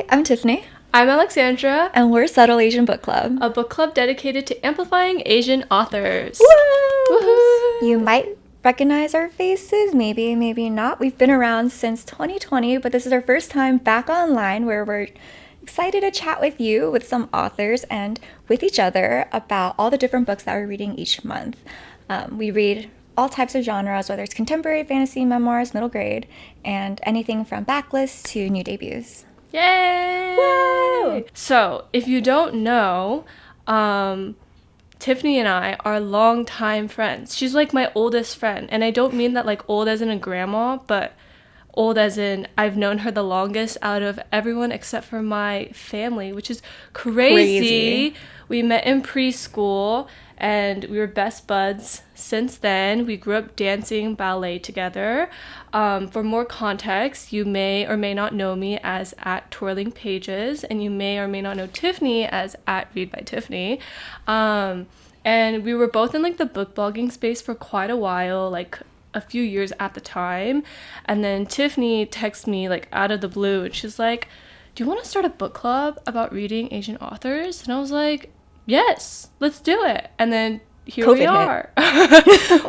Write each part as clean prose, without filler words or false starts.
I'm Tiffany, I'm Alexandra, and we're Subtle Asian Book Club. a book club dedicated to amplifying Asian authors. Woo! Woohoo! You might recognize our faces, maybe, maybe not. We've been around since 2020, but this is our first time back online where we're excited to chat with you, with some authors, and with each other about all the different books that we're reading each month. We read all types of genres, whether it's contemporary, fantasy, memoirs, middle grade, and anything from backlists to new debuts. Yay! Woo! So, if you don't know, Tiffany and I are longtime friends. She's like my oldest friend, and I don't mean that like old as in a grandma, but old as in I've known her the longest out of everyone except for my family, which is crazy. We met in preschool and we were best buds since then. We grew up dancing ballet together. For more context, you may or may not know me as at Twirling Pages, and you may or may not know Tiffany as at Read by Tiffany. And we were both in like the book blogging space for quite a while, like a few years at the time. And then Tiffany texted me like out of the blue, and she's like, "Do you want to start a book club about reading Asian authors?" And I was like, "Yes, let's do it." And then here COVID we are.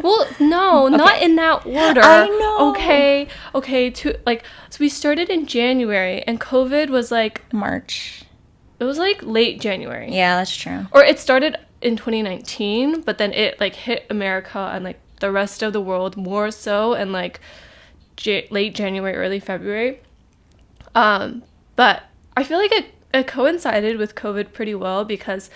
Well, no, not in that order. I know. Okay. So we started in January, and COVID was like March. it was like late January. Yeah, that's true. Or it started in 2019, but then it like hit America and like the rest of the world more so in like late January, early February. But I feel like it coincided with COVID pretty well because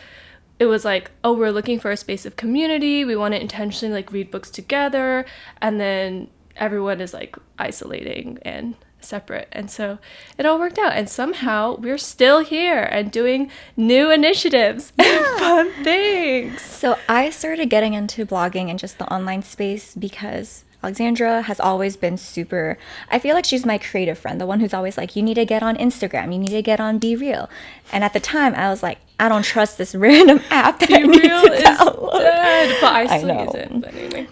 it was like, oh, we're looking for a space of community. We want to intentionally like read books together, and then everyone is like isolating and separate, and so it all worked out, and somehow we're still here and doing new initiatives and fun things. So I started getting into blogging and just the online space because Alexandra has always been super, I feel like she's my creative friend, the one who's always like, you need to get on Instagram, you need to get on Be Real. And at the time I was like, I don't trust this random app that I need Be Real to is download. dead, but I still know. use it. But anyway,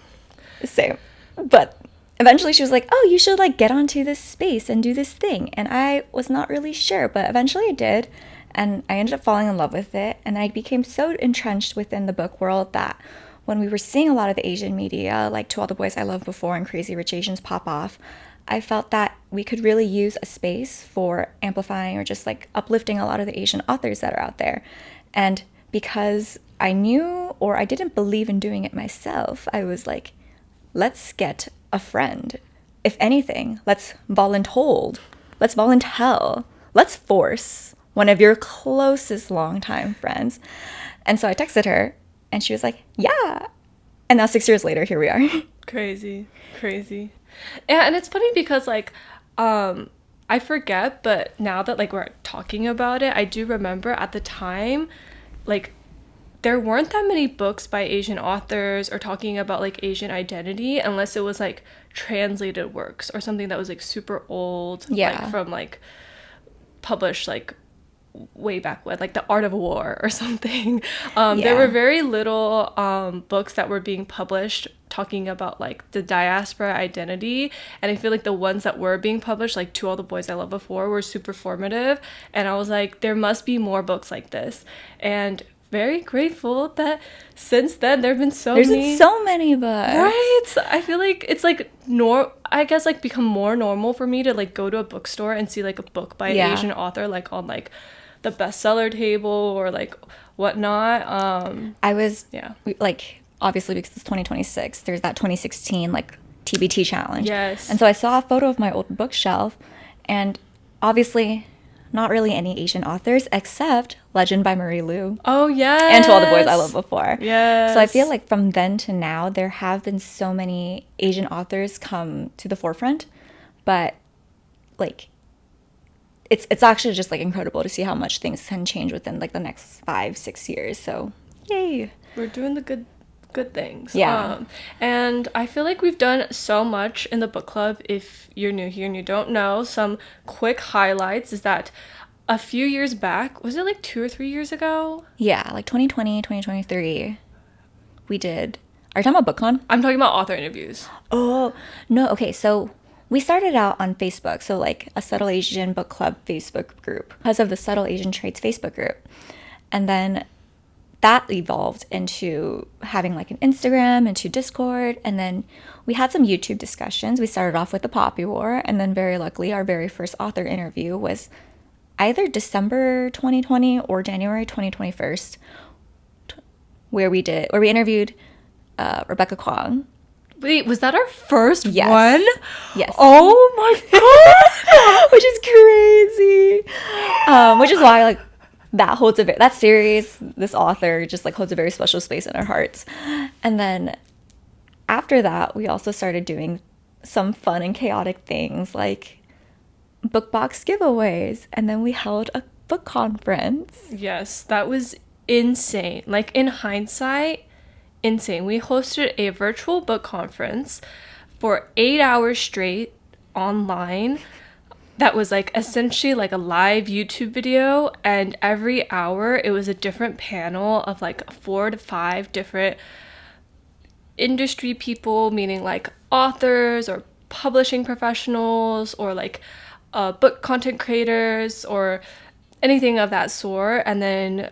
Same. But eventually she was like, oh, you should like get onto this space and do this thing. And I was not really sure, but eventually I did. And I ended up falling in love with it. And I became so entrenched within the book world that when we were seeing a lot of the Asian media, like To All the Boys I Loved Before and Crazy Rich Asians pop off, I felt that we could really use a space for amplifying or just like uplifting a lot of the Asian authors that are out there. And because I knew or I didn't believe in doing it myself, I was like, let's get a friend. If anything, let's voluntold. Let's voluntel. Let's force one of your closest longtime friends. And so I texted her and she was like, yeah. And now 6 years later, here we are. crazy. And it's funny because like I forget, but now that like we're talking about it, I do remember at the time like there weren't that many books by Asian authors or talking about like Asian identity unless it was like translated works or something that was like super old, like from like published like way back when, like The Art of War or something. There were very little books that were being published talking about like the diaspora identity, and I feel like the ones that were being published, like To All the Boys I Loved Before, were super formative, and I was like, there must be more books like this, and very grateful that since then there have been There's been so many books. Right? I feel like it's like I guess like become more normal for me to like go to a bookstore and see like a book by an Asian author like on like the bestseller table or like whatnot. I was like, obviously because it's 2026, there's that 2016 like TBT challenge. Yes. And so I saw a photo of my old bookshelf, and obviously not really any Asian authors except Legend by Marie Lu. Oh, yes. And To All the Boys I Loved Before. Yes. So I feel like from then to now, there have been so many Asian authors come to the forefront. But like, it's actually just like incredible to see how much things can change within like the next 5-6 years. So yay. We're doing the good things. Yeah. And I feel like we've done so much in the book club. If you're new here and you don't know, some quick highlights is that a few years back, was it like 2 or 3 years ago? Yeah, like 2020, 2023, we did. Are you talking about BookCon? I'm talking about author interviews. Oh, no. Okay, so we started out on Facebook, so like a Subtle Asian Book Club Facebook group because of the Subtle Asian Traits Facebook group. And then that evolved into having like an Instagram, into Discord, and then we had some YouTube discussions. We started off with the Poppy War, and then very luckily our very first author interview was either December 2020 or January 2021, where we interviewed Rebecca Kwong. Wait, was that our first Yes. one? Yes. Oh my god! Which is crazy. Which is why like that series, this author just like holds a very special space in our hearts. And then after that, we also started doing some fun and chaotic things like book box giveaways, and then we held a book conference. Yes, that was insane. Like in hindsight, insane. We hosted a virtual book conference for 8 hours straight online. That was like essentially like a live YouTube video, and every hour it was a different panel of like 4 to 5 different industry people, meaning like authors or publishing professionals or like book content creators or anything of that sort. And then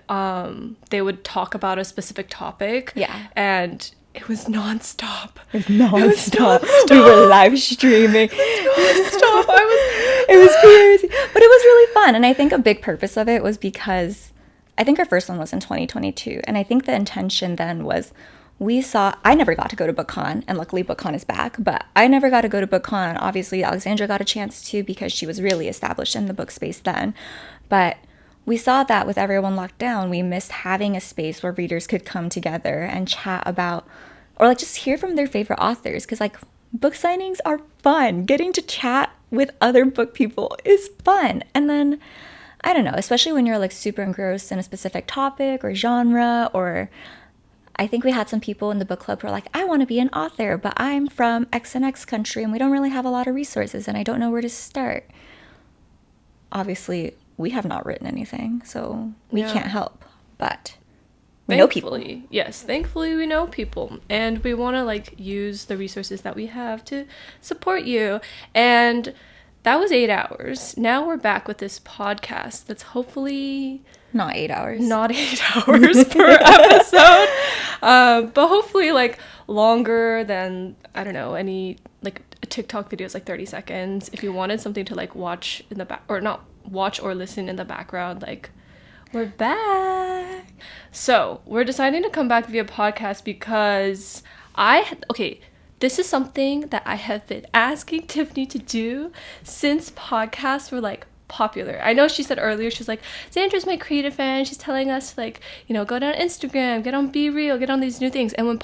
they would talk about a specific topic. Yeah. And it was nonstop. It was nonstop. We were live streaming. Nonstop. It was crazy. But it was really fun. And I think a big purpose of it was because I think our first one was in 2022. And I think the intention then was I never got to go to BookCon, and luckily BookCon is back, but I never got to go to BookCon. Obviously, Alexandra got a chance to because she was really established in the book space then. But we saw that with everyone locked down, we missed having a space where readers could come together and chat about, or like just hear from their favorite authors. Because like book signings are fun. Getting to chat with other book people is fun. And then, I don't know, especially when you're like super engrossed in a specific topic or genre, or I think we had some people in the book club who were like, I want to be an author, but I'm from X and X country and we don't really have a lot of resources and I don't know where to start. Obviously, we have not written anything, so we can't help, but we know people. Yes, thankfully we know people, and we want to like use the resources that we have to support you. And that was 8 hours. Now we're back with this podcast that's hopefully not 8 hours. Not 8 hours per episode. But hopefully like longer than, I don't know, any like a TikTok video is like 30 seconds. If you wanted something to like watch in the back, or not watch or listen in the background, like we're back. So we're deciding to come back via podcast because this is something that I have been asking Tiffany to do since podcasts were like popular. I know she said earlier, she's like, Xandra's my creative fan. She's telling us to like, you know, go down Instagram, get on Be Real, get on these new things. And when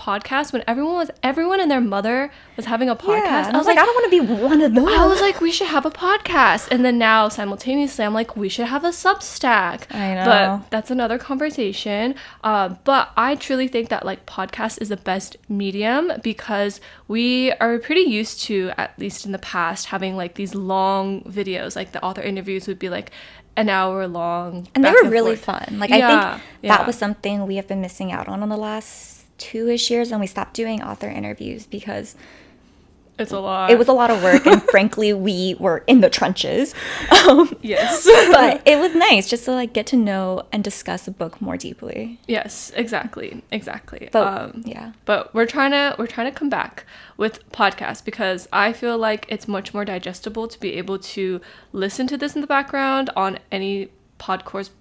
everyone and their mother was having a podcast, I was like, I don't want to be one of those. I was like, we should have a podcast. And then now simultaneously, I'm like, we should have a Substack. I know. But that's another conversation. But I truly think that like podcast is the best medium because we are pretty used to, at least in the past, having like these long videos, like the author interviews would be like an hour long. And they were really fun. Like, I think yeah. that was something we have been missing out on the last 2-ish years when we stopped doing author interviews because it's a lot. It was a lot of work, and frankly, we were in the trenches. Yes. But it was nice just to like get to know and discuss a book more deeply. Yes, exactly. But But we're trying to come back with podcasts because I feel like it's much more digestible to be able to listen to this in the background on any podcast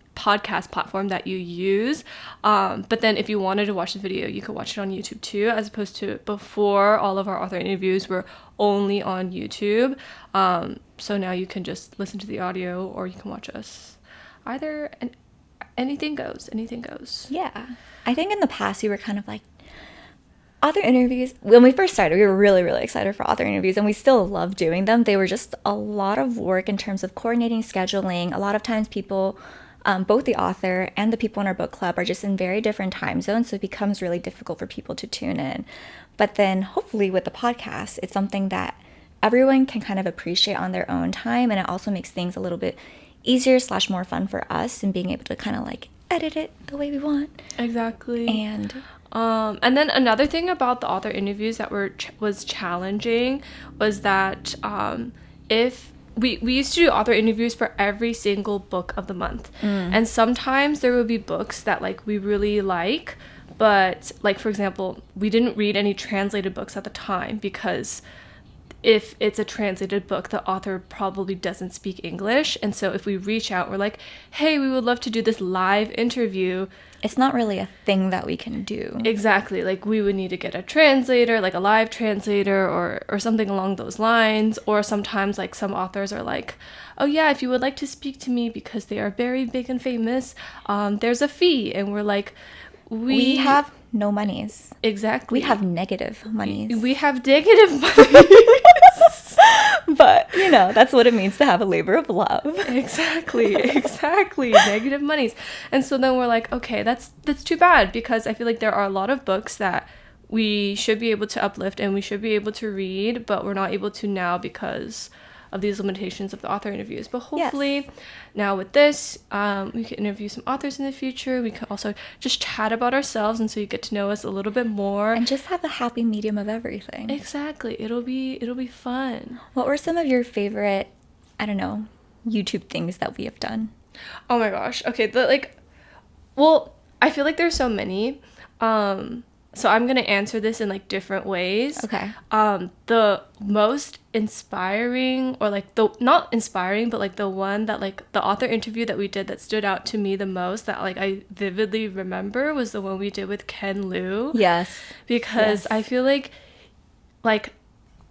platform that you use. But then if you wanted to watch the video, you could watch it on YouTube too, as opposed to before all of our author interviews were only on YouTube. So now you can just listen to the audio or you can watch us either, and anything goes. Yeah. I think in the past we were kind of like, author interviews, when we first started, we were really, really excited for author interviews, and we still love doing them. They were just a lot of work in terms of coordinating, scheduling. A lot of times people, both the author and the people in our book club are just in very different time zones, so it becomes really difficult for people to tune in. But then hopefully with the podcast, it's something that everyone can kind of appreciate on their own time, and it also makes things a little bit easier / more fun for us, and being able to kind of like edit it the way we want. Exactly. And then another thing about the author interviews that was challenging was that if we used to do author interviews for every single book of the month, and sometimes there would be books that like we really like, but like for example, we didn't read any translated books at the time because if it's a translated book, the author probably doesn't speak English. And so if we reach out, we're like, hey, we would love to do this live interview. it's not really a thing that we can do. Exactly. Like we would need to get a translator, like a live translator or something along those lines. Or sometimes like some authors are like, oh yeah, if you would like to speak to me because they are very big and famous, there's a fee. And we're like, We have no monies. Exactly. We have negative monies. We have negative money. But, you know, that's what it means to have a labor of love. Exactly. Negative monies. And so then we're like, okay, that's too bad, because I feel like there are a lot of books that we should be able to uplift and we should be able to read, but we're not able to now because of these limitations of the author interviews. But hopefully now with this, we can interview some authors in the future. We can also just chat about ourselves, and so you get to know us a little bit more. And just have a happy medium of everything. Exactly. It'll be fun. What were some of your favorite, I don't know, YouTube things that we have done? Oh my gosh. Okay, I feel like there's so many. So I'm going to answer this in like different ways. Okay. The most inspiring, or like not inspiring, but like the one that like the author interview that we did that stood out to me the most, that like I vividly remember, was the one we did with Ken Liu. Yes. Because Yes. I feel like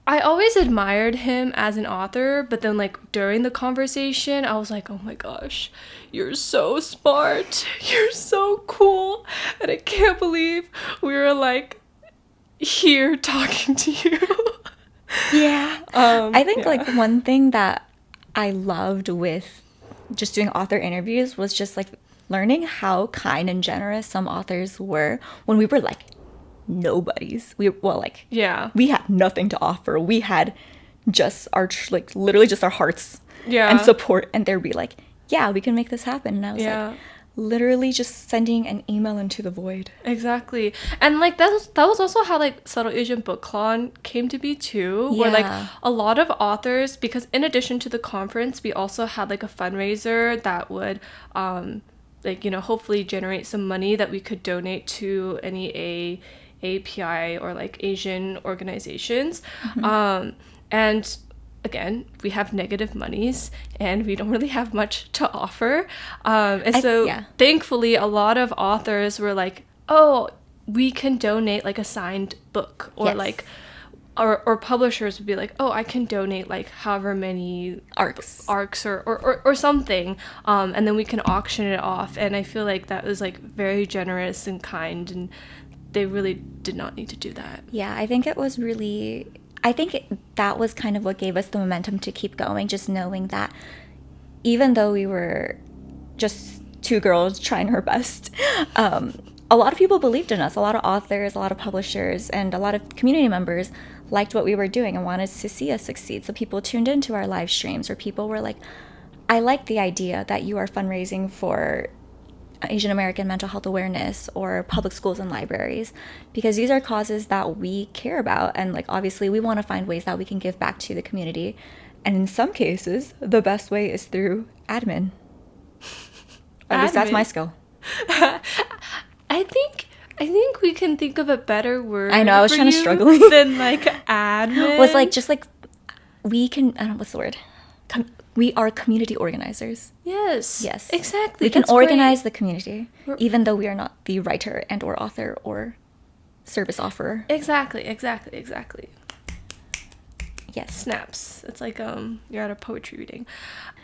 I always admired him as an author, but then like during the conversation, I was like, oh my gosh, you're so smart, you're so cool, and I can't believe we were like here talking to you. Yeah. I think like one thing that I loved with just doing author interviews was just like learning how kind and generous some authors were when we were like nobodies. We had nothing to offer. We had just our literally just our hearts and support, and they'd be like, yeah, we can make this happen. And I was like, literally just sending an email into the void. Exactly. And like that was also how like Subtle Asian Book Club came to be too, where like a lot of authors, because in addition to the conference, we also had like a fundraiser that would like, you know, hopefully generate some money that we could donate to any API or like Asian organizations. And again, we have negative monies and we don't really have much to offer. Thankfully, a lot of authors were like, oh, we can donate like a signed book, or like, or publishers would be like, oh, I can donate like however many arcs or something. And then we can auction it off. And I feel like that was like very generous and kind, and they really did not need to do that. Yeah, I think it was really... that was kind of what gave us the momentum to keep going, just knowing that even though we were just two girls trying our best, a lot of people believed in us. A lot of authors, a lot of publishers, and a lot of community members liked what we were doing and wanted to see us succeed. So people tuned into our live streams, or people were like, I like the idea that you are fundraising for Asian American mental health awareness or public schools and libraries, because these are causes that we care about, and like obviously we want to find ways that we can give back to the community, and in some cases the best way is through admin. At least that's my skill. I think we can think of a better word. I know, I was trying to struggle than like admin. Was like just like we can, I don't know what's the word. We are community organizers. Yes. Exactly. We can organize the community, even though we are not the writer and or author or service offerer. Exactly. Yes. Snaps. It's like you're at a poetry reading.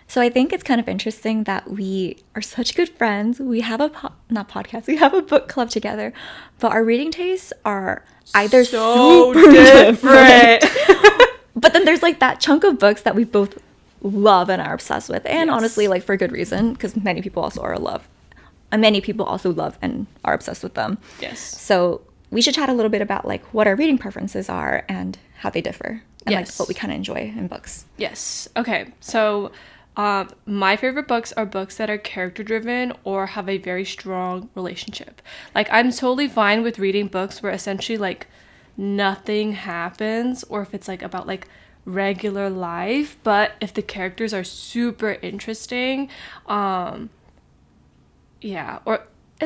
So I think it's kind of interesting that we are such good friends. We have a not podcast. We have a book club together, but our reading tastes are either so super different. But then there's like that chunk of books that we both love and are obsessed with, and honestly, like for good reason, because many people also love and are obsessed with them. Yes. So we should chat a little bit about like what our reading preferences are and how they differ, and like what we kind of enjoy in books. Yes. Okay. So My favorite books are books that are character driven or have a very strong relationship. Like, I'm totally fine with reading books where essentially like nothing happens, or if it's like about like regular life, but if the characters are super interesting, yeah, or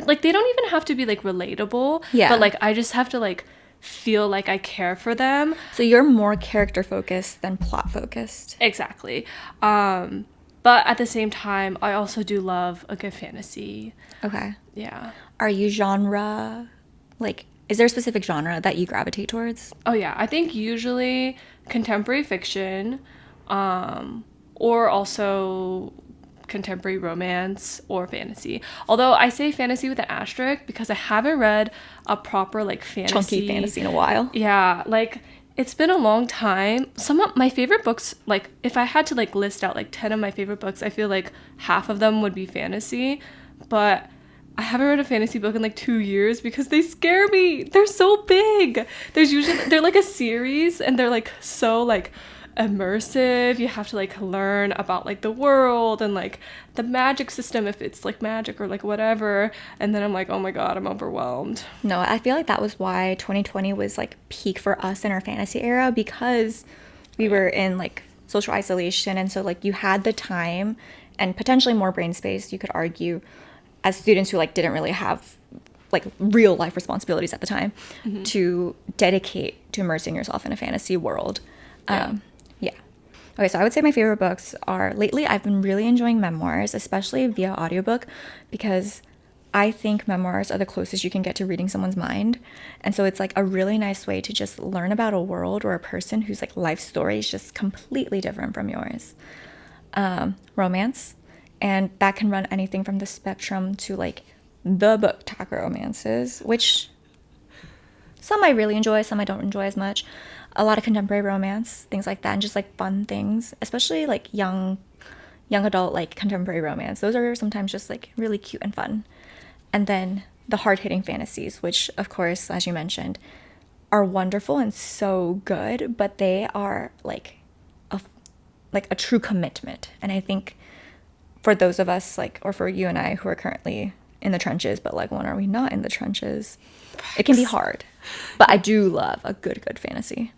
like they don't even have to be like relatable, Yeah. but like I just have to like feel like I care for them. So you're more character focused than plot focused. Exactly. But at the same time, I also do love a good fantasy. Okay. Yeah. Are you genre, like, is there a specific genre that you gravitate towards? Oh yeah, I think usually contemporary fiction, or also contemporary romance or fantasy. Although I say fantasy with an asterisk because I haven't read a proper like fantasy. Chunky fantasy in a while. Yeah, like it's been a long time. Some of my favorite books, like if I had to like list out like 10 of my favorite books, I feel like half of them would be fantasy. But I haven't read a fantasy book in like 2 years because they scare me. They're so big. They're like a series and they're like so like immersive. You have to like learn about like the world and like the magic system, if it's like magic or like whatever, and then I'm like, oh my god, I'm overwhelmed. No, I feel like that was why 2020 was like peak for us in our fantasy era, because we were in like social isolation, and so like you had the time and potentially more brain space, you could argue, as students who like didn't really have like real life responsibilities at the time, to dedicate to immersing yourself in a fantasy world. Yeah. Okay, so I would say my favorite books are, lately I've been really enjoying memoirs, especially via audiobook, because I think memoirs are the closest you can get to reading someone's mind. And so it's like a really nice way to just learn about a world or a person whose like life story is just completely different from yours. Romance, and that can run anything from the spectrum to like the book talk romances, which some I really enjoy, some I don't enjoy as much. A lot of contemporary romance, things like that, and just like fun things, especially like young adult like contemporary romance. Those are sometimes just like really cute and fun. And then the hard-hitting fantasies, which of course, as you mentioned, are wonderful and so good, but they are like a true commitment. And I think for those of us like, or for you and I who are currently in the trenches, but like when are we not in the trenches, it can be hard. But I do love a good fantasy.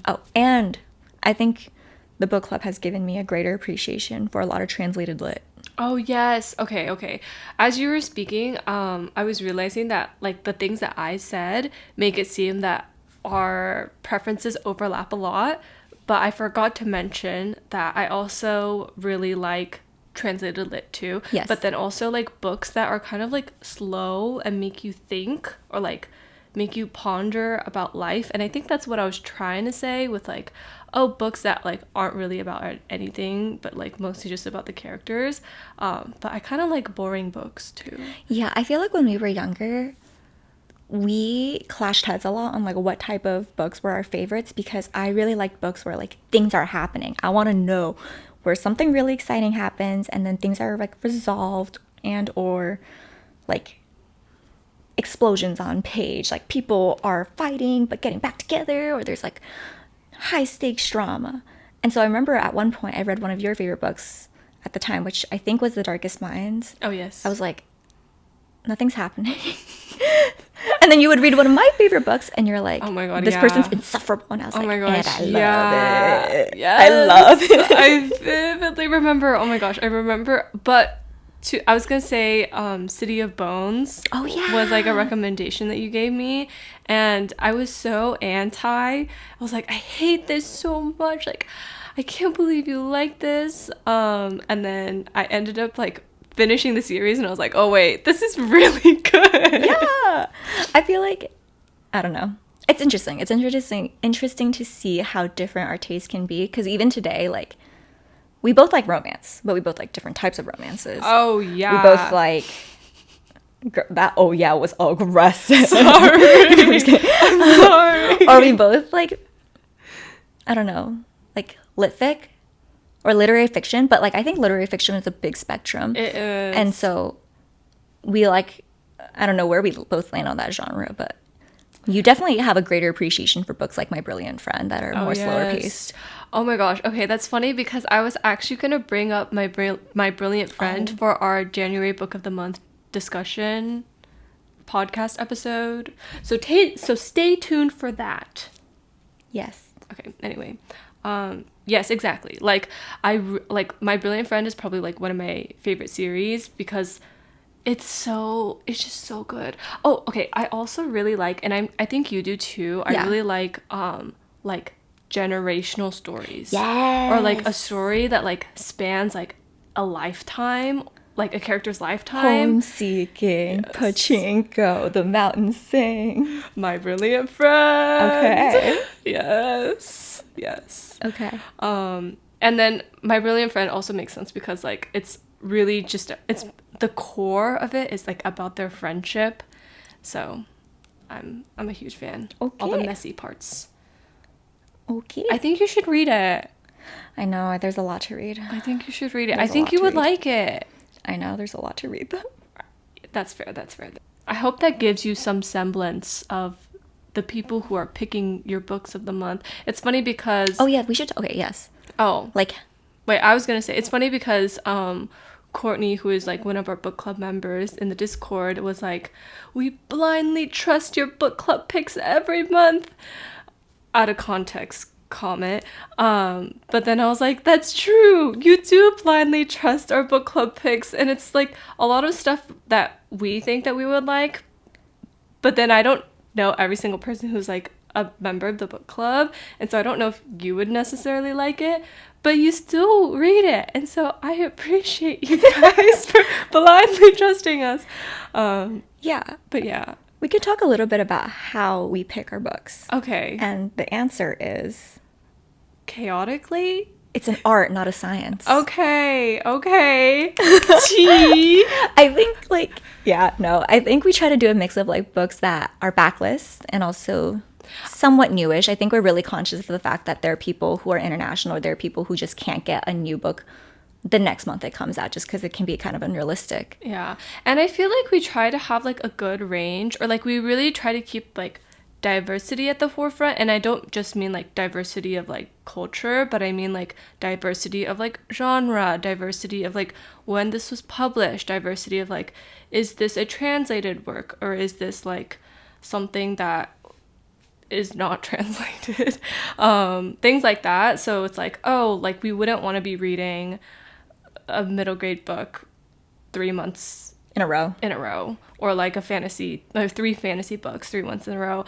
Oh, and I think the book club has given me a greater appreciation for a lot of translated lit. Oh yes. Okay. As you were speaking, I was realizing that like the things that I said make it seem that our preferences overlap a lot, but I forgot to mention that I also really like translated lit too. Yes. But then also like books that are kind of like slow and make you think, or like make you ponder about life. And I think that's what I was trying to say with like, oh, books that like aren't really about anything but like mostly just about the characters. But I kind of like boring books too. Yeah, I feel like when we were younger, we clashed heads a lot on like what type of books were our favorites, because I really liked books where like things are happening. I want to know where something really exciting happens and then things are like resolved, and or like explosions on page, like people are fighting but getting back together, or there's like high stakes drama. And so I remember at one point I read one of your favorite books at the time, which I think was The Darkest Minds. Oh yes. I was like, nothing's happening. And then you would read one of my favorite books and you're like, oh my god, this yeah. person's insufferable. And I was oh like, my gosh, and I yeah. love it. Yes. I love it. I vividly remember. Oh my gosh, I remember. But I was gonna say City of Bones. Oh yeah. Was like a recommendation that you gave me, and I was so anti. I was like, I hate this so much, like I can't believe you like this, and then I ended up like finishing the series and I was like, oh wait, this is really good. Yeah. I feel like, I don't know, it's interesting to see how different our tastes can be, because even today, like, we both like romance, but we both like different types of romances. Oh, yeah. We both like that. Oh, yeah, was aggressive. Sorry. I'm sorry. Or we both like, I don't know, like lit fic or literary fiction. But like, I think literary fiction is a big spectrum. It is. And so we like, I don't know where we both land on that genre, but you definitely have a greater appreciation for books like My Brilliant Friend that are more slower paced. Oh my gosh. Okay, that's funny because I was actually going to bring up my brilliant friend for our January book of the month discussion podcast episode. So stay tuned for that. Yes. Okay, anyway. Yes, exactly. Like like My Brilliant Friend is probably like one of my favorite series because it's just so good. Oh, okay. I also really like, and I think you do too. I Yeah. really like generational stories. Yes. Or like a story that like spans like a lifetime, like a character's lifetime. Home seeking, pachinko, the mountains sing. My Brilliant Friend. Okay. Yes. Yes. Okay. And then My Brilliant Friend also makes sense because like it's really just it's the core of it is like about their friendship. So I'm a huge fan. Okay. All the messy parts. Okay. I think you should read it. I know, there's a lot to read. I think you should read it. There's I a think lot you to would read. like it. I know, there's a lot to read though. That's fair. That's fair. I hope that gives you some semblance of the people who are picking your books of the month. It's funny because Oh yeah, we should. Okay, yes. oh Like, wait, I was gonna say it's funny because Courtney, who is like one of our book club members in the Discord, was like, "We blindly trust your book club picks every month." Out of context comment. But then I was like, that's true. You do blindly trust our book club picks, and it's like a lot of stuff that we think that we would like, but then I don't know every single person who's like a member of the book club, and so I don't know if you would necessarily like it, but you still read it, and so I appreciate you guys for blindly trusting us. yeah. But yeah, We could talk a little bit about how we pick our books. okay. And the answer is Chaotically? it's an art, not a science. Okay. Tea. I think I think we try to do a mix of like books that are backlists and also somewhat newish. I think we're really conscious of the fact that there are people who are international, or there are people who just can't get a new book the next month it comes out just because it can be kind of unrealistic. Yeah. And I feel like we try to have like a good range, or like we really try to keep like diversity at the forefront. And I don't just mean like diversity of like culture, but I mean like diversity of like genre, diversity of like when this was published, diversity of like, is this a translated work, or is this like something that is not translated? Things like that. So it's like, oh, like we wouldn't want to be reading a middle grade book 3 months In a row. or like three fantasy books 3 months in a row.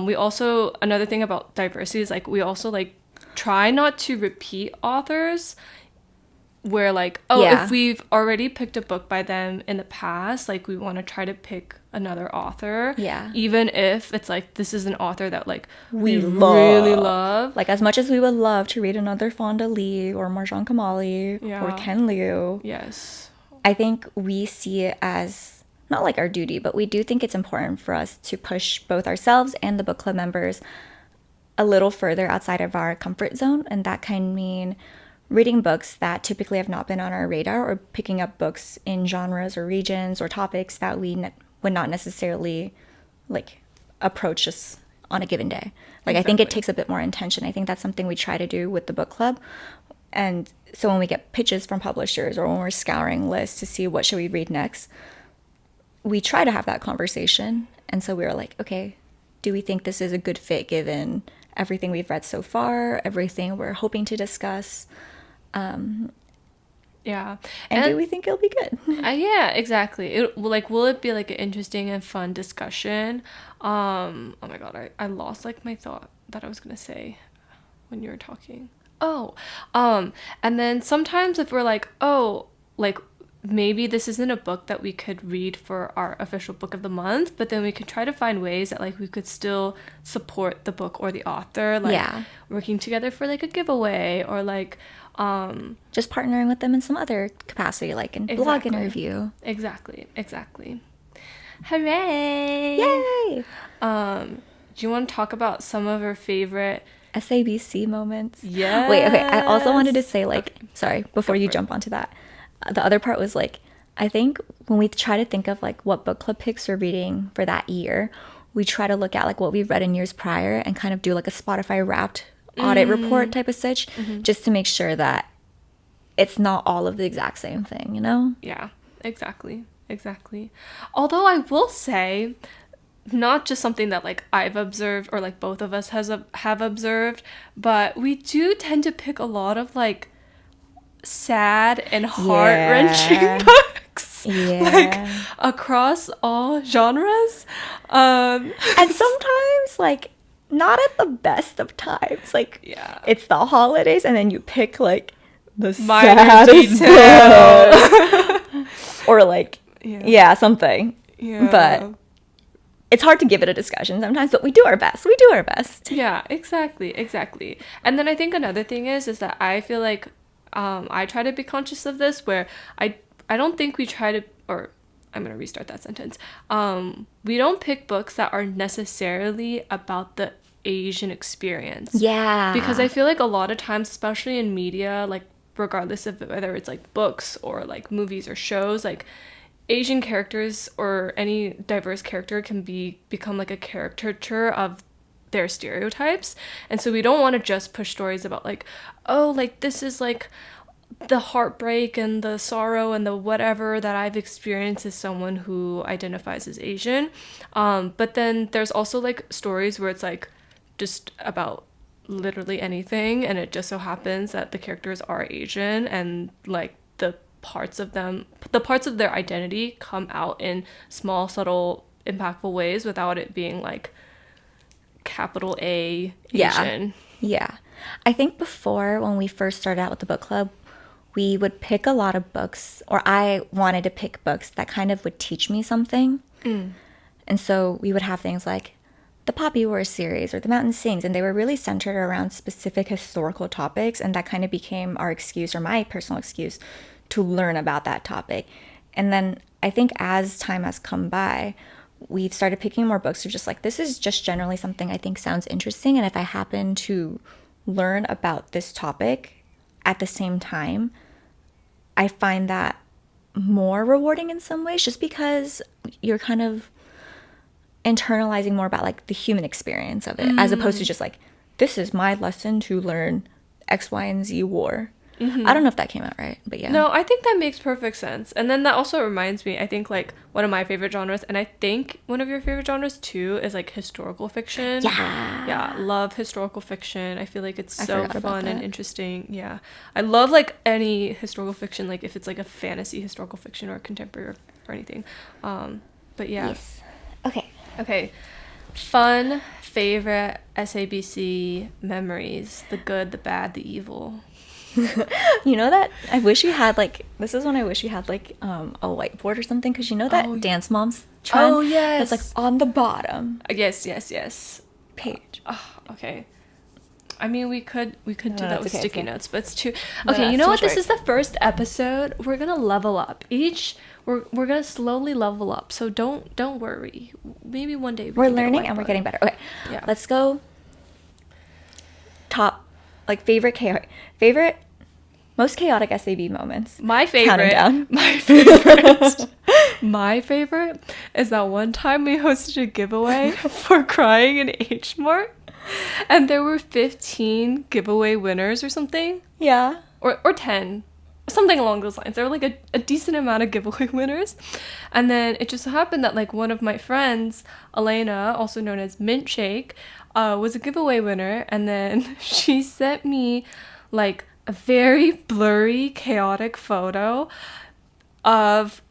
We also, another thing about diversity is like we also like try not to repeat authors, where like, if we've already picked a book by them in the past, like we want to try to pick another author, even if it's like this is an author that like we really love. Like, as much as we would love to read another Fonda Lee or Marjane Kamali or Ken Liu, yes, I think we see it as not like our duty, but we do think it's important for us to push both ourselves and the book club members a little further outside of our comfort zone. And that can mean reading books that typically have not been on our radar, or picking up books in genres or regions or topics that we would not necessarily like approach us on a given day. Like, exactly. I think it takes a bit more intention. I think that's something we try to do with the book club. And so when we get pitches from publishers, or when we're scouring lists to see what should we read next, we try to have that conversation. And so we were like, okay, do we think this is a good fit given everything we've read so far, everything we're hoping to discuss? Yeah. And do we think it'll be good? Yeah, exactly. Will it be like an interesting and fun discussion? Oh my god, I lost like my thought that I was gonna say when you were talking. And then sometimes if we're like, like maybe this isn't a book that we could read for our official book of the month, but then we could try to find ways that like we could still support the book or the author, like working together for like a giveaway, or like just partnering with them in some other capacity, like in blog interview. Exactly. Hooray! Yay! Do you want to talk about some of our favorite SABC moments? Yeah. Wait, okay. I also wanted to say, like, sorry, before you jump onto that, the other part was like, I think when we try to think of like what book club picks we're reading for that year, we try to look at like what we've read in years prior and kind of do like a Spotify Wrapped audit report type of such, just to make sure that it's not all of the exact same thing, you know? Yeah, exactly. Exactly. Although I will say, not just something that like I've observed or like both of us have observed, but we do tend to pick a lot of like sad and heart-wrenching books. Like across all genres. And sometimes like not at the best of times. Like it's the holidays and then you pick like the saddest book. Or like something. But it's hard to give it a discussion sometimes, but we do our best. We do our best. Yeah, exactly. And then I think another thing is that I feel like I try to be conscious of this, where I don't think we try to, or I'm going to restart that sentence. We don't pick books that are necessarily about the Asian experience. Yeah. Because I feel like a lot of times, especially in media, like regardless of whether it's like books or like movies or shows, like Asian characters or any diverse character can become like a caricature of their stereotypes. And so we don't want to just push stories about like, oh, like this is like the heartbreak and the sorrow and the whatever that I've experienced as someone who identifies as Asian. But then there's also like stories where it's like just about literally anything, and it just so happens that the characters are Asian, and like the parts of their identity come out in small, subtle, impactful ways without it being like capital A Asian. Yeah. I think before, when we first started out with the book club, we would pick a lot of books, or I wanted to pick books that kind of would teach me something. And so we would have things like the Poppy Wars series or the Mountain Sings, and they were really centered around specific historical topics, and that kind of became our excuse, or my personal excuse, to learn about that topic. And then I think as time has come by, we've started picking more books. So just like, this is just generally something I think sounds interesting, and if I happen to learn about this topic at the same time, I find that more rewarding in some ways, just because you're kind of internalizing more about like the human experience of it, as opposed to just like, this is my lesson to learn X, Y, and Z war. I don't know if that came out right, but yeah. No, I think that makes perfect sense. And then that also reminds me, I think like one of my favorite genres, and I think one of your favorite genres too, is like historical fiction. Yeah, love historical fiction. I feel like it's so fun and interesting. Yeah, I love like any historical fiction, like if it's like a fantasy historical fiction or contemporary or anything. But yeah. Yes. Okay. Fun favorite SABC memories: the good, the bad, the evil. You know that I wish you had like, this is when I wish you had like a whiteboard or something, because you know that Dance Moms trend? Oh yes, it's like on the bottom. Yes Page. Oh, okay. I mean, we could do that with sticky notes, but it's too... No, okay, you know what? This is the first episode. We're gonna level up. We're gonna slowly level up, so don't worry. Maybe one day we're learning and we're getting better. Okay, yeah. Let's go. Top, like favorite most chaotic SAB moments. My favorite. Down. My favorite. My favorite is that one time we hosted a giveaway for crying in H Mart. And there were 15 giveaway winners or something. Yeah. Or 10. Something along those lines. There were like a decent amount of giveaway winners. And then it just so happened that like one of my friends, Elena, also known as Mint Shake, was a giveaway winner. And then she sent me like a very blurry, chaotic photo of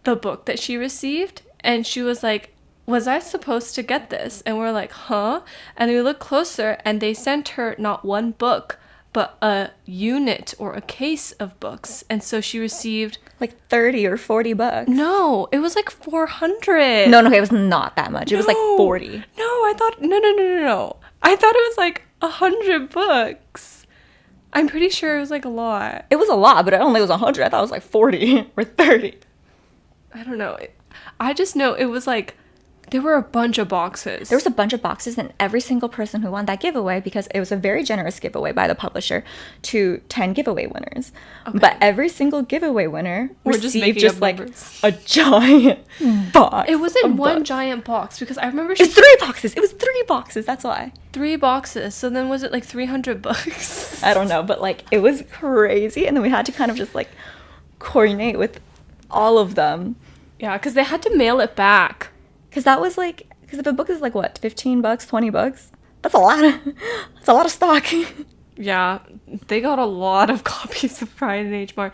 the book that she received. And she was like, was I supposed to get this? And we're like, huh? And we look closer, and they sent her not one book, but a unit or a case of books. And so she received like 30 or 40 books. No, it was like 400. No, it was not that much. It was like 40. No, I thought, no. I thought it was like 100 books. I'm pretty sure it was like a lot. It was a lot, but I don't think it was 100. I thought it was like 40 or 30. I don't know. I just know it was like There were a bunch of boxes. There was a bunch of boxes, and every single person who won that giveaway, because it was a very generous giveaway by the publisher to 10 giveaway winners. Okay. But every single giveaway winner We're just received making just up like numbers. a giant box. It wasn't of one books. giant box because I remember It's 3 boxes. It was 3 boxes. That's why. 3 boxes. So then was it like 300 bucks? I don't know, but like it was crazy, and then we had to kind of just like coordinate with all of them. Yeah, because they had to mail it back. Because that was like, because if a book is like what, $15, $20, that's a lot of, that's a lot of stock. Yeah, they got a lot of copies of Pride and H. Mar.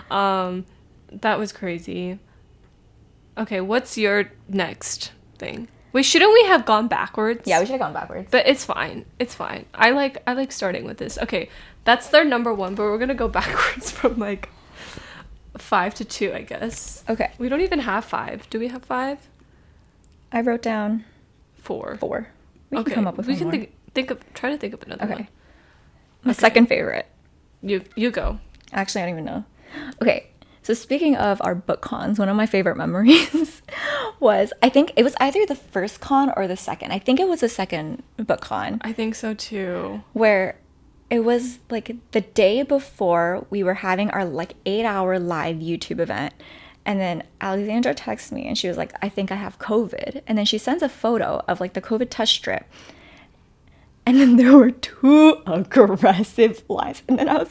That was crazy. Okay, what's your next thing? Wait, shouldn't we have gone backwards? Yeah, we should have gone backwards. But it's fine. It's fine. I like starting with this. Okay, that's their number 1, but we're gonna go backwards from like 5 to 2, I guess. Okay. We don't even have 5. Do we have 5? I wrote down 4. 4. We Okay. can come up with we one can more. think of try to think of another Okay. one. My second favorite. You go. Actually, I don't even know. Okay, so speaking of our book cons, one of my favorite memories was, I think it was either the first con or the second. I think it was the second book con, I think so too. where it was like the day before we were having our like 8-hour live YouTube event. And then Alexandra texts me and she was like, I think I have COVID. And then she sends a photo of like the COVID test strip. And then there were 2 aggressive lines. And then I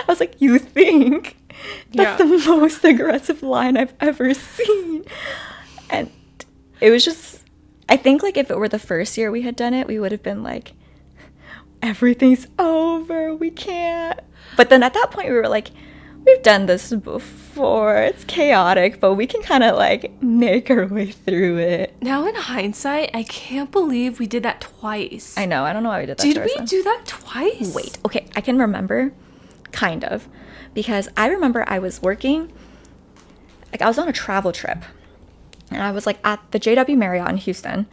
was like, you think? That's the most aggressive line I've ever seen. And it was just, I think like if it were the first year we had done it, we would have been like, everything's over, we can't. But then at that point we were like, we've done this before, it's chaotic, but we can kind of like make our way through it. Now in hindsight, I can't believe we did that twice. I know, I don't know why we did that. Did to we ourselves. do that twice? Wait, okay, I can remember, kind of, because I remember I was working, like I was on a travel trip, and I was like at the JW Marriott in Houston,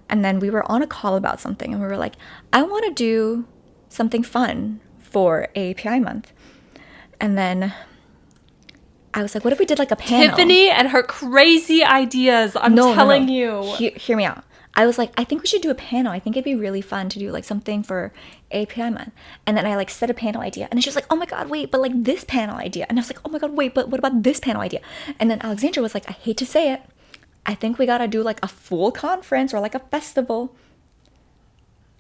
and then we were on a call about something, and we were like, I want to do something fun for API month. And then I was like, what if we did like a panel? Tiffany and her crazy ideas. I'm telling you. Hear me out. I was like, I think we should do a panel. I think it'd be really fun to do like something for API month. And then I like said a panel idea. And then she was like, oh my God, wait, but like this panel idea. And I was like, oh my God, wait, but what about this panel idea? And then Alexandra was like, I hate to say it, I think we gotta do like a full conference or like a festival.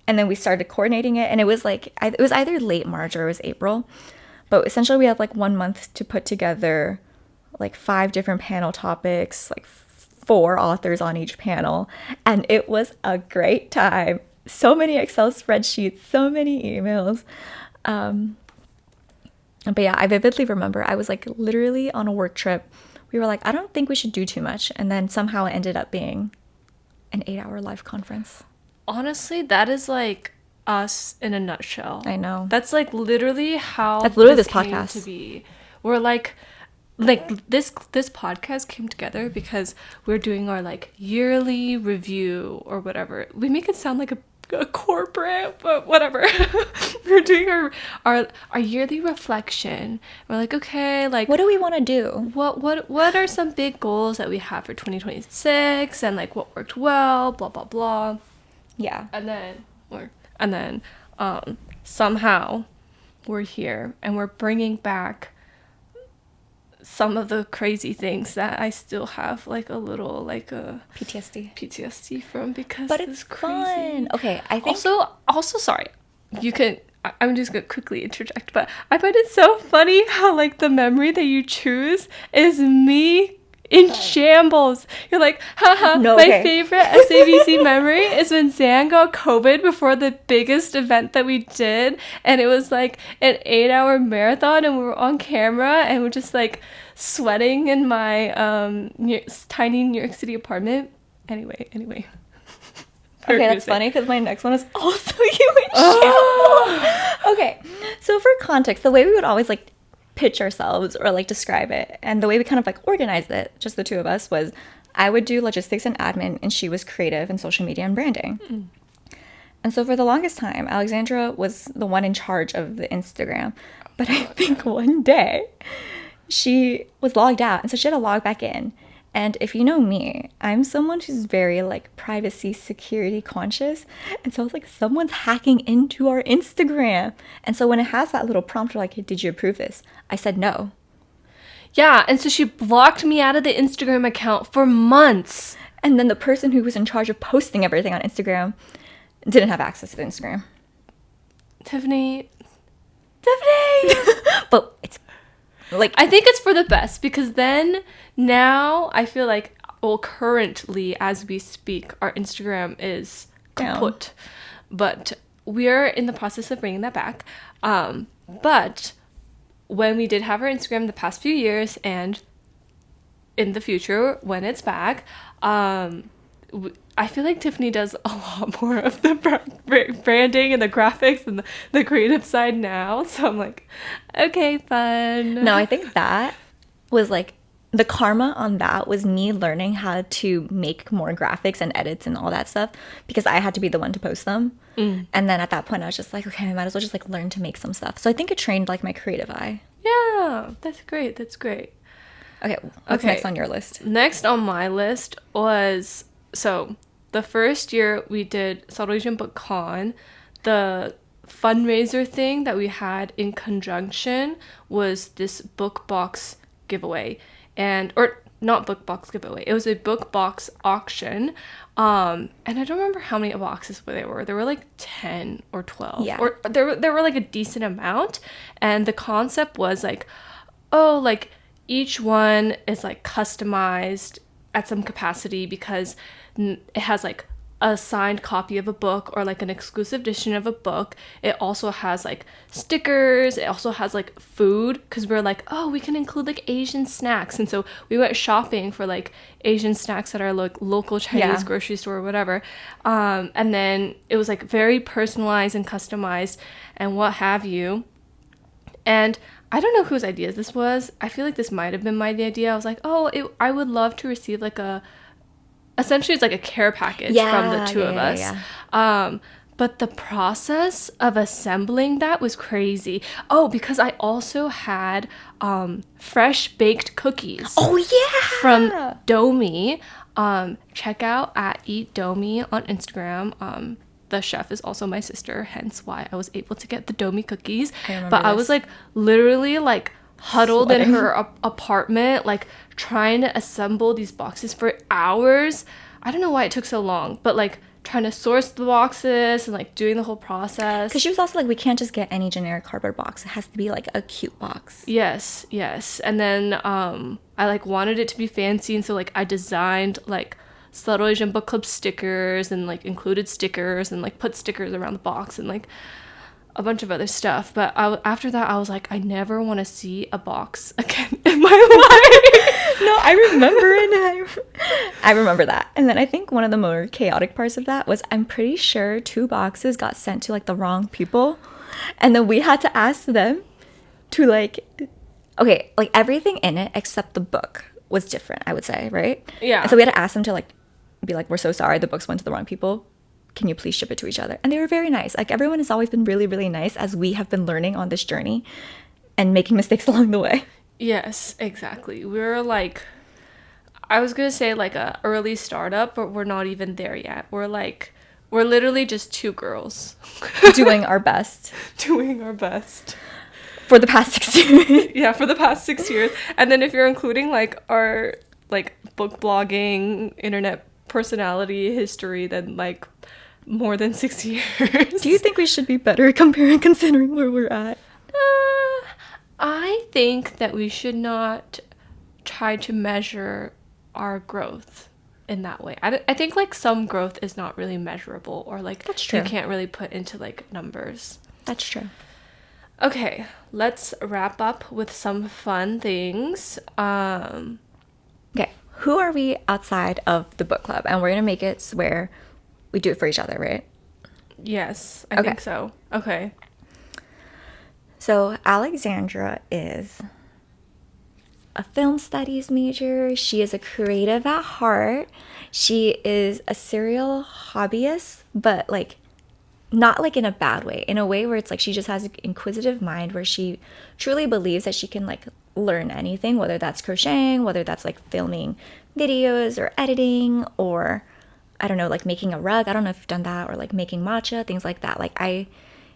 And then we started coordinating it. And it was like, it was either late March or it was April. But essentially we had like 1 month to put together like 5 different panel topics, like 4 authors on each panel. And it was a great time. So many Excel spreadsheets, so many emails. But yeah, I vividly remember I was like literally on a work trip. We were like, I don't think we should do too much. And then somehow it ended up being an 8-hour live conference. Honestly, that is like us in a nutshell. I know. That's like literally how That's literally this came podcast. to be. We're like this podcast came together because we're doing our like yearly review or whatever. We make it sound like a corporate, but whatever. We're doing our yearly reflection. We're like, okay, like What do we want to do? what are some big goals that we have for 2026 and like what worked well, blah blah blah. Yeah. And then somehow we're here and we're bringing back some of the crazy things that I still have like a little like a PTSD from because But it's crazy. fun. Okay, I think Also sorry, you can I'm just gonna quickly interject, but I find it so funny how like the memory that you choose is me in shambles. You're like, haha, No, my okay. favorite SABC memory is when Zan got COVID before the biggest event that we did. And it was like an 8-hour marathon and we were on camera and we're just like sweating in my tiny New York City apartment. Anyway. Okay, that's funny because my next one is also you in shambles. Okay, so for context, the way we would always like pitch ourselves or like describe it, and the way we kind of like organized it, just the 2 of us, was I would do logistics and admin and she was creative and social media and branding. And so for the longest time, Alexandra was the one in charge of the Instagram. But I think one day she was logged out, and so she had to log back in. And if you know me, I'm someone who's very like privacy security conscious. And so I was like, someone's hacking into our Instagram. And so when it has that little prompt like, hey, did you approve this? I said no. Yeah, and so she blocked me out of the Instagram account for months. And then the person who was in charge of posting everything on Instagram didn't have access to the Instagram. Tiffany. But it's like, I think it's for the best, because then now I feel like, well, currently as we speak, our Instagram is kaput. But we're in the process of bringing that back. But when we did have our Instagram the past few years, and in the future when it's back, I feel like Tiffany does a lot more of the branding and the graphics and the creative side now. So I'm like, okay, fun. no, I think that was like, the karma on that was me learning how to make more graphics and edits and all that stuff, because I had to be the one to post them. And then at that point I was just like, okay, I might as well just like learn to make some stuff. So I think it trained like my creative eye. Yeah, that's great. That's great. Okay, what's next on your list? Next on my list was, so the first year we did Subtle Asian Book Con, the fundraiser thing that we had in conjunction was this book box giveaway. Or not book box giveaway, it was a book box auction. And I don't remember how many boxes there were. There were like 10 or 12. Yeah. Or there were like a decent amount. And the concept was like, oh, like each one is like customized at some capacity, because it has like a signed copy of a book or like an exclusive edition of a book. It also has like stickers. It also has like food, because we're like, oh, we can include like Asian snacks. And so we went shopping for like Asian snacks at our like local Chinese grocery store or whatever. And then it was like very personalized and customized and what have you. And I don't know whose idea this was. I feel like this might have been my idea. I was like, oh, I would love to receive like essentially it's like a care package from the two of us. But the process of assembling that was crazy. Oh, because I also had fresh baked cookies. Oh yeah, from Domi. Check out at Eat Domi on Instagram. The chef is also my sister, hence why I was able to get the Domi cookies. I was like literally like huddled in her apartment, like trying to assemble these boxes for hours. I don't know why it took so long, but like trying to source the boxes and like doing the whole process. Because she was also like, we can't just get any generic cardboard box. It has to be like a cute box. Yes. And then I like wanted it to be fancy, and so like I designed like Subtle Asian Book Club stickers and like included stickers and like put stickers around the box and like a bunch of other stuff. But after that I was like, I never want to see a box again in my life. No, I remember it. I remember that. And then I think one of the more chaotic parts of that was, I'm pretty sure 2 boxes got sent to like the wrong people, and then we had to ask them to like, okay, like everything in it except the book was different, I would say, right? Yeah. And so we had to ask them to like be like, we're so sorry, the books went to the wrong people. Can you please ship it to each other? And they were very nice. Like everyone has always been really, really nice as we have been learning on this journey and making mistakes along the way. Yes, exactly. We're like, I was gonna say like a early startup, but we're not even there yet. We're literally just 2 girls doing our best. Doing our best. For the past 6 years. Yeah, for the past 6 years. And then if you're including like our like book blogging, internet personality history, then like more than 6 years. Do you think we should be better considering where we're at? I think that we should not try to measure our growth in that way. I think like some growth is not really measurable, or like That's true. You can't really put into like numbers. That's true. Okay, let's wrap up with some fun things. Okay, who are we outside of the book club? And we're gonna make it where we do it for each other, right? Yes, I think so. Okay. So Alexandra is a film studies major. She is a creative at heart. She is a serial hobbyist, but like not like in a bad way, in a way where it's like she just has an inquisitive mind, where she truly believes that she can like learn anything, whether that's crocheting, whether that's like filming videos or editing, or I don't know, like making a rug. I don't know if you've done that, or like making matcha, things like that. Like, I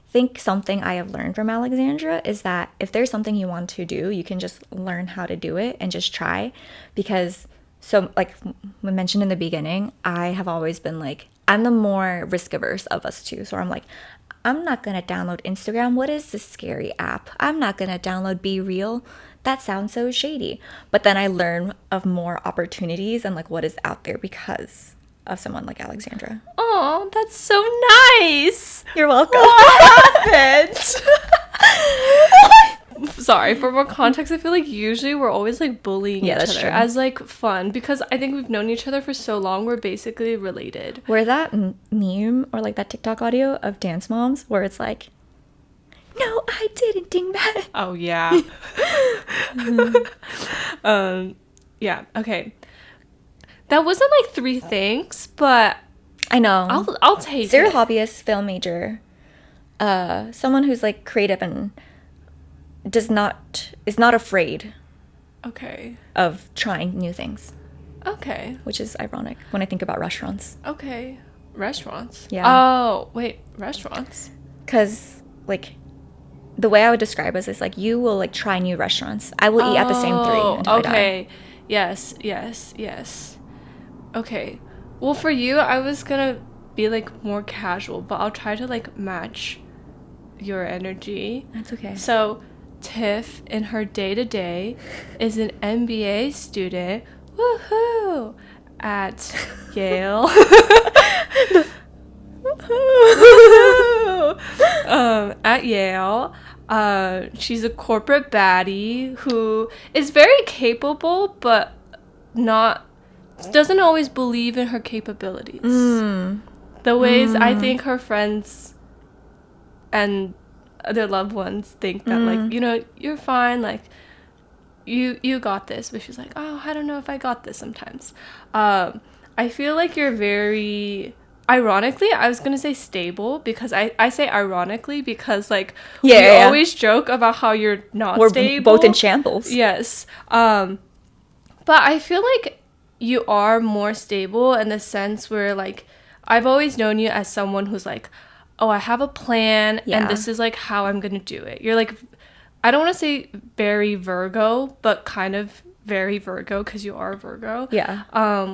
think something I have learned from Alexandra is that if there's something you want to do, you can just learn how to do it and just try. Because, so like we mentioned in the beginning, I have always been like, I'm the more risk averse of us two. So I'm like, I'm not gonna download Instagram. What is this scary app? I'm not gonna download Be Real. That sounds so shady. But then I learn of more opportunities and like what is out there because of someone like Alexandra. Oh, that's so nice. You're welcome. What happened? Sorry, for more context, I feel like usually we're always like bullying each other as like fun, because I think we've known each other for so long, we're basically related. Where that meme or like that TikTok audio of Dance Moms where it's like, no, I didn't, dingbat. Oh yeah. Yeah, okay. That wasn't like 3 things, but I know. I'll take Serial it. hobbyist, film major, someone who's like creative and is not afraid Okay. of trying new things, Okay. which is ironic when I think about restaurants. Okay. Restaurants? Yeah. Oh, wait, restaurants? Because like the way I would describe it is like you will like try new restaurants. I will eat at the same 3 until I die. Okay. Yes. Okay. Well, for you, I was gonna be like more casual, but I'll try to like match your energy. That's okay. So, Tiff, in her day-to-day, is an MBA student, woohoo, at Yale. At Yale. She's a corporate baddie who is very capable, but doesn't always believe in her capabilities. The ways I think her friends and their loved ones think that like, you know, you're fine, like you got this, but she's like, oh, I don't know if I got this sometimes. I feel like you're very, ironically, I was gonna say stable, because I say ironically because like we always joke about how you're not stable. We're both in shambles. Yes. But I feel like you are more stable in the sense where like I've always known you as someone who's like, oh, I have a plan and this is like how I'm gonna do it. You're like, I don't want to say very Virgo, but kind of very Virgo, because you are Virgo. Yeah.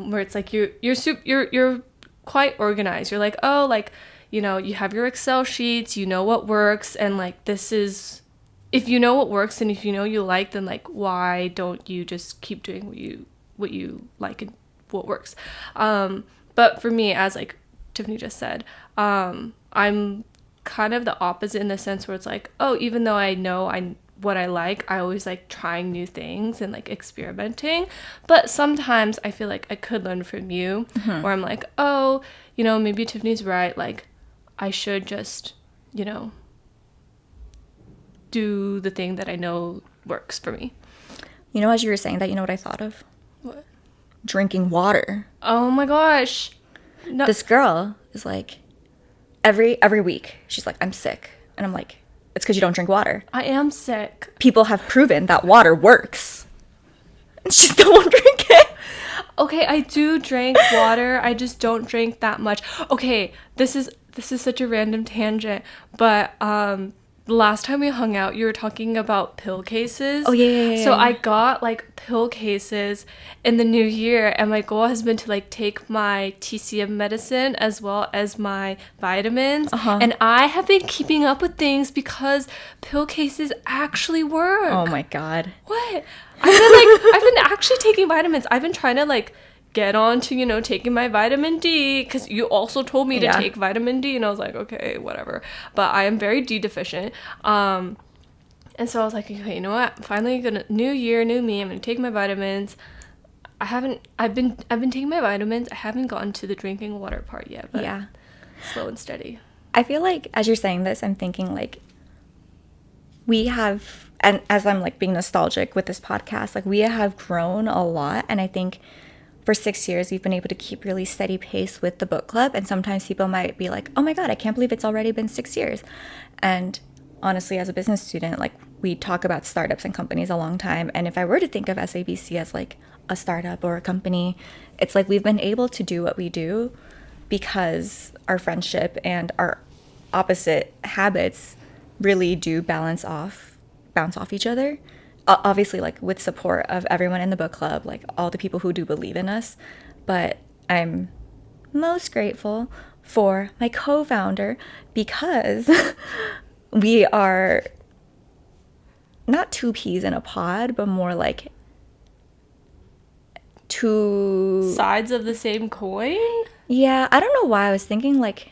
Where it's like you're quite organized. You're like, oh, like, you know, you have your Excel sheets, you know what works, and like this is, if you know what works and if you know you like, then like why don't you just keep doing what you like and what works. But for me, as like Tiffany just said, I'm kind of the opposite in the sense where it's like, oh, even though I know what I like, I always like trying new things and like experimenting. But sometimes I feel like I could learn from you, where I'm like, oh, you know, maybe Tiffany's right, like I should just, you know, do the thing that I know works for me. You know, as you were saying that, you know what I thought of? What? Drinking water. Oh my gosh. No. This girl is like, every week, she's like, I'm sick. And I'm like, it's because you don't drink water. I am sick. People have proven that water works. And she still won't drink it. Okay, I do drink water. I just don't drink that much. Okay, this is such a random tangent, but the last time we hung out, you were talking about pill cases. Oh, yeah. So I got like pill cases in the new year, and my goal has been to like take my TCM medicine as well as my vitamins. And I have been keeping up with things because pill cases actually work. Oh my God. What? I've been actually taking vitamins. I've been trying to like get on to, you know, taking my vitamin D, because you also told me to take vitamin D, and I was like, okay, whatever. But I am very D deficient. And so I was like, okay, you know what? Finally gonna, new year, new me, I'm gonna take my vitamins. I've been taking my vitamins. I haven't gotten to the drinking water part yet, but slow and steady. I feel like as you're saying this, I'm thinking like we have, and as I'm like being nostalgic with this podcast, like we have grown a lot. And I think for 6 years, we've been able to keep really steady pace with the book club. And sometimes people might be like, oh my God, I can't believe it's already been 6 years. And honestly, as a business student, like we talk about startups and companies a long time. And if I were to think of SABC as like a startup or a company. It's like we've been able to do what we do because our friendship and our opposite habits really do bounce off each other. Obviously, like with support of everyone in the book club, like all the people who do believe in us. But I'm most grateful for my co-founder because we are not two peas in a pod, but more like two Sides of the same coin? Yeah, I don't know why I was thinking like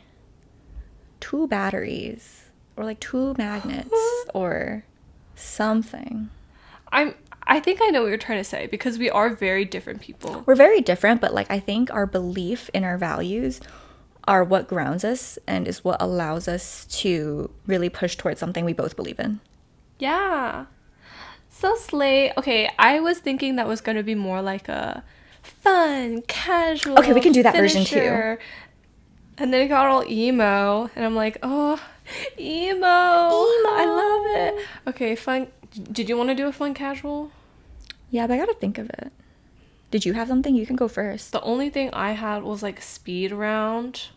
two batteries or like two magnets or something. I think I know what you're trying to say because we are very different people. We're very different, but like I think our belief in our values are what grounds us and is what allows us to really push towards something we both believe in. Yeah. So slay. Okay, I was thinking that was going to be more like a fun, casual. Okay, we can do that version too. finisher. And then it got all emo, and I'm like, oh, emo. I love it. Okay, fun. Did you want to do a fun casual? Yeah, but I gotta think of it. Did you have something? You can go first. The only thing I had was like speed round.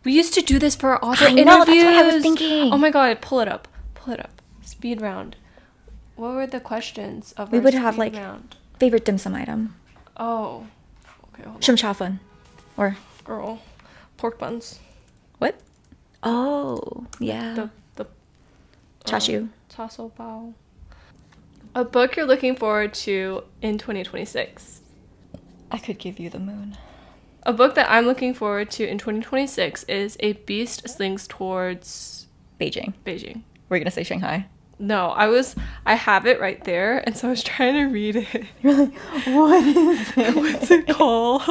We used to do this for our author I know, interviews. that's what I was thinking. Oh my god, pull it up. Pull it up. Speed round. What were the questions of We our would have speed like round? favorite dim sum item. Oh. Okay, hold on. Shim cha fun. Or Girl. Pork buns. what? Oh, yeah. The Chashu. Tasso bao. A book you're looking forward to in 2026. I could give you the moon. A book that I'm looking forward to in 2026 is A Beast Slings Towards Beijing. Beijing. We're gonna say Shanghai. No, I have it right there, and so I was trying to read it. You're like, what is it? What's it called?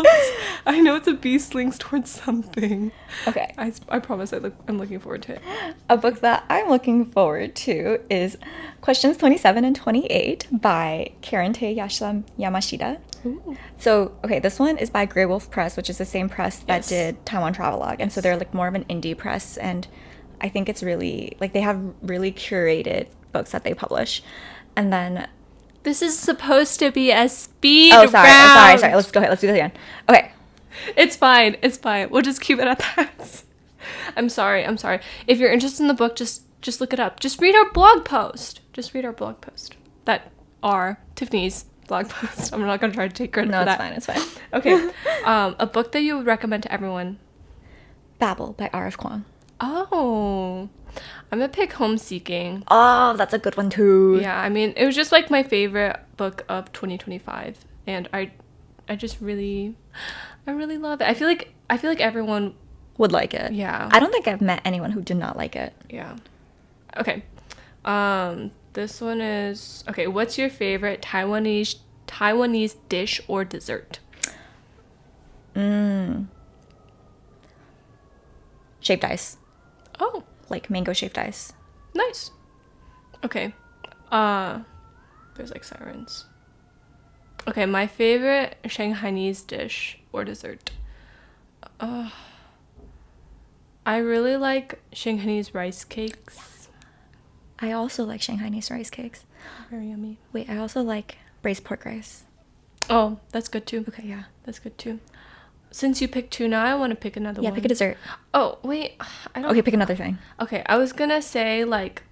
I know it's a beast slings towards something. Okay. I promise I'm looking forward to it. A book that I'm looking forward to is Questions 27 and 28 by Karente Yamashita. Ooh. So, okay, this one is by Grey Wolf Press, which is the same press that Yes. did Taiwan Travelogue. And so they're like more of an indie press, and I think it's really, like, they have really curated books that they publish. And then This is supposed to be a speed sorry. round. Let's go ahead. Let's do this again. Okay. It's fine. We'll just keep it at that. I'm sorry. If you're interested in the book, just look it up. Just read our blog post. That are Tiffany's blog post. I'm not going to try to take credit No, for it's that. fine. It's fine. Okay. A book that you would recommend to everyone. Babel by R.F. Kuang. Oh, I'm gonna pick Homeseeking. Oh, that's a good one too. Yeah, I mean, it was just like my favorite book of 2025, and I really love it. I feel like everyone. Would like it. Yeah. I don't think I've met anyone who did not like it. Yeah. Okay. This one is okay. What's your favorite Taiwanese dish or dessert? Shaved ice. Oh, Like mango shaved ice. nice. Okay. There's like sirens. Okay, my favorite Shanghainese dish or dessert. I really like Shanghainese rice cakes. I also like Shanghainese rice cakes. Very yummy. Wait, I also like braised pork rice. Oh, that's good too. Okay, yeah. That's good too. Since you picked tuna, I want to pick another Yeah, one. pick a dessert. Oh, wait. I don't. Okay, pick another thing. Okay, I was gonna say like,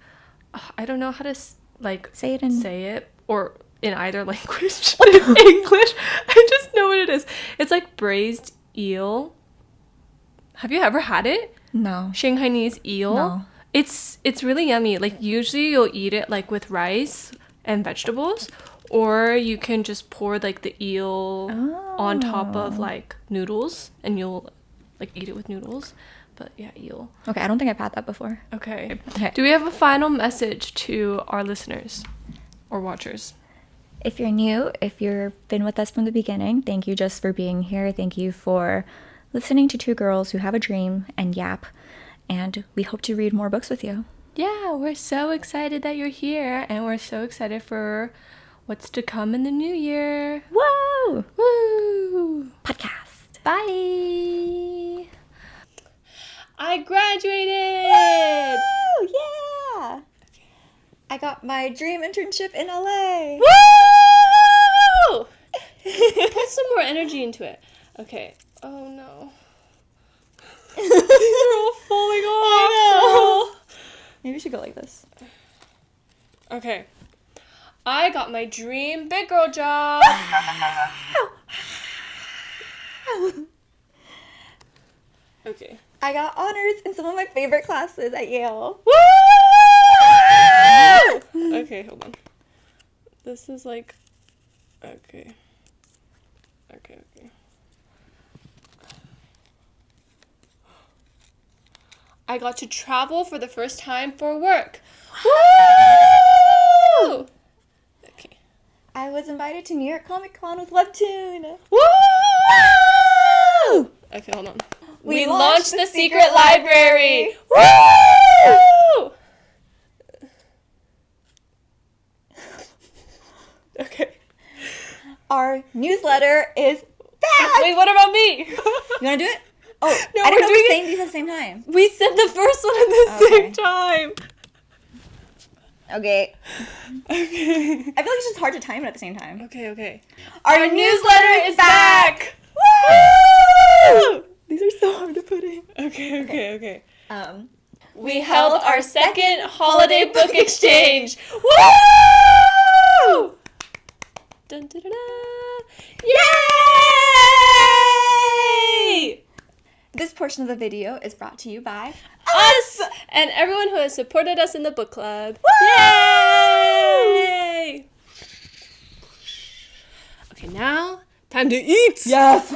I don't know how to Say it in... say it or in either language. In English, I just know what it is. It's like braised eel. Have you ever had it? No. Shanghainese eel. No. It's really yummy. Like usually you'll eat it like with rice and vegetables, or you can just pour like the eel on top of like noodles, and you'll like eat it with noodles. But yeah, eel. Okay, I don't think I've had that before. Okay. Okay. Do we have a final message to our listeners or watchers? If you're new, if you've been with us from the beginning, thank you just for being here. Thank you for listening to two girls who have a dream and yap. And we hope to read more books with you. Yeah, we're so excited that you're here, and we're so excited for what's to come in the new year. Whoa! Woo! Podcast. Bye! I graduated! Woo! Yeah! I got my dream internship in LA. Woo! Put some more energy into it. Okay. Oh no. These are all falling off. I know. Maybe we should go like this. Okay. I got my dream big girl job. Okay. I got honors in some of my favorite classes at Yale. Woo! Okay, hold on. This is like... Okay. Okay. I got to travel for the first time for work. Woo! Okay. I was invited to New York Comic Con with Webtoon. Woo! Okay, hold on. We launched launched the the secret secret library. library. Woo! Okay. Our newsletter is back. Wait, what about me? You want to do it? Oh, No, I we're didn't know we doing were it- saying these at the same time. We said the first one at the Okay. same time. Okay. Okay. I feel like it's just hard to time it at the same time. Okay. Our Newsletter is back. Woo! These are so hard to put in. Okay. We held our second holiday book exchange. Woo! Dun, dun, dun, dun. Yay! This portion of the video is brought to you by Us and everyone who has supported us in the book club. Woo! Yay! Okay, now time to eat. Yes.